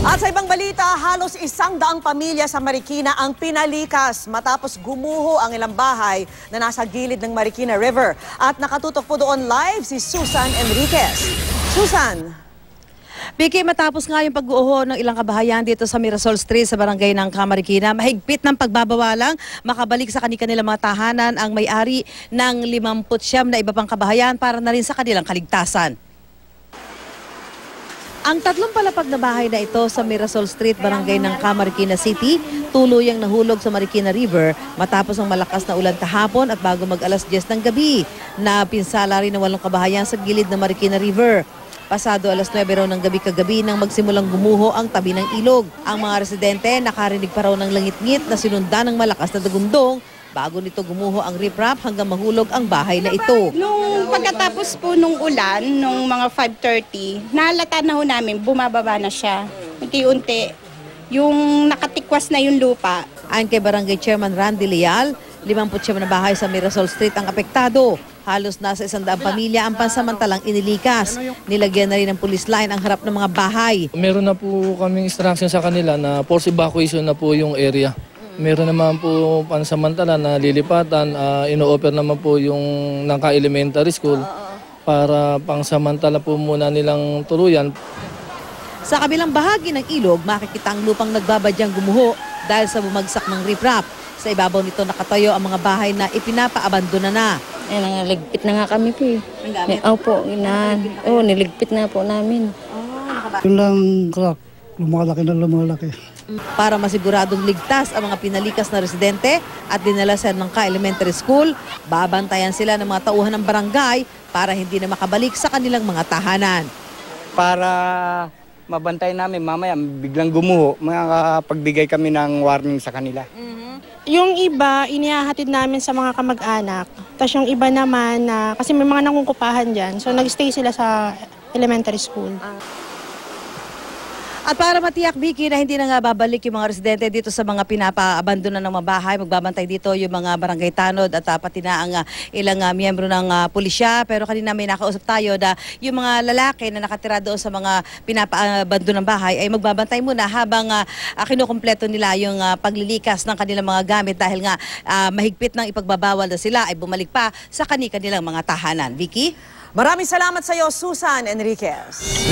At sa ibang balita, halos 100 pamilya sa Marikina ang pinalikas matapos gumuho ang ilang bahay na nasa gilid ng Marikina River. At nakatutok po doon live si Susan Enriquez. Susan! Vicky, matapos nga yung pag-uho ng ilang kabahayan dito sa Mirasol Street sa barangay ng Marikina, mahigpit ng pagbabawalang makabalik sa kanilang mga tahanan ang may-ari ng 59 na iba pang kabahayan para na rin sa kanilang kaligtasan. Ang tatlong palapag na bahay na ito sa Mirasol Street, barangay ng Marikina City, tuluyang nahulog sa Marikina River matapos ang malakas na ulan kahapon at bago mag-alas 10 ng gabi na pinsala rin ng 8 kabahayan sa gilid ng Marikina River. Pasado alas 9 raw ng gabi kagabi nang magsimulang gumuho ang tabi ng ilog. Ang mga residente nakarinig pa raw ng langit-ngit na sinundan ng malakas na dagundong bago nito gumuho ang riprap hanggang mahulog ang bahay na ito. Nung pagkatapos po nung ulan, nung mga 5:30, naalata na ho namin, bumababa na siya. Unti-unti, yung nakatikwas na yung lupa. Ayon kay Barangay Chairman Randy Leal, 59 na bahay sa Mirasol Street ang apektado. Halos nasa 100 pamilya ang pansamantalang inilikas. Nilagyan na rin ng police line ang harap ng mga bahay. Meron na po kaming instruction sa kanila na force evacuation na po yung area. Meron naman po pansamantala na lilipatan, ino-offer naman po yung Nangka Elementary School para pangsamantala po muna nilang tuluyan. Sa kabilang bahagi ng ilog, makikita ang lupang nagbabadyang gumuho dahil sa bumagsak ng riprap. Sa ibabaw nito nakatayo ang mga bahay na ipinapaabandona na. Niligpit na nga kami po. Opo, niligpit na po namin. Yun lang, lumalaki na lumalaki. Para masiguradong ligtas ang mga pinalikas na residente at dinala sa Nangka Elementary School, babantayan sila ng mga tauhan ng barangay para hindi na makabalik sa kanilang mga tahanan. Para mabantay namin mamaya biglang gumuho, makakapagbigay kami ng warning sa kanila. Yung iba, inihahatid namin sa mga kamag-anak. Tapos yung iba naman, kasi may mga nangungupahan dyan, so nag-stay sila sa elementary school. At para matiyak, Vicky, na hindi na nga babalik yung mga residente dito sa mga pinapaabandona ng mga bahay, magbabantay dito yung mga barangay tanod at pati na ang ilang miyembro ng pulisya. Pero kanina may nakausap tayo na yung mga lalaki na nakatira doon sa mga pinapaabandona ng bahay ay magbabantay muna habang kinukumpleto nila yung paglilikas ng kanilang mga gamit dahil nga mahigpit ng ipagbabawal na sila ay bumalik pa sa kanilang mga tahanan. Vicky? Maraming salamat sa iyo, Susan Enriquez.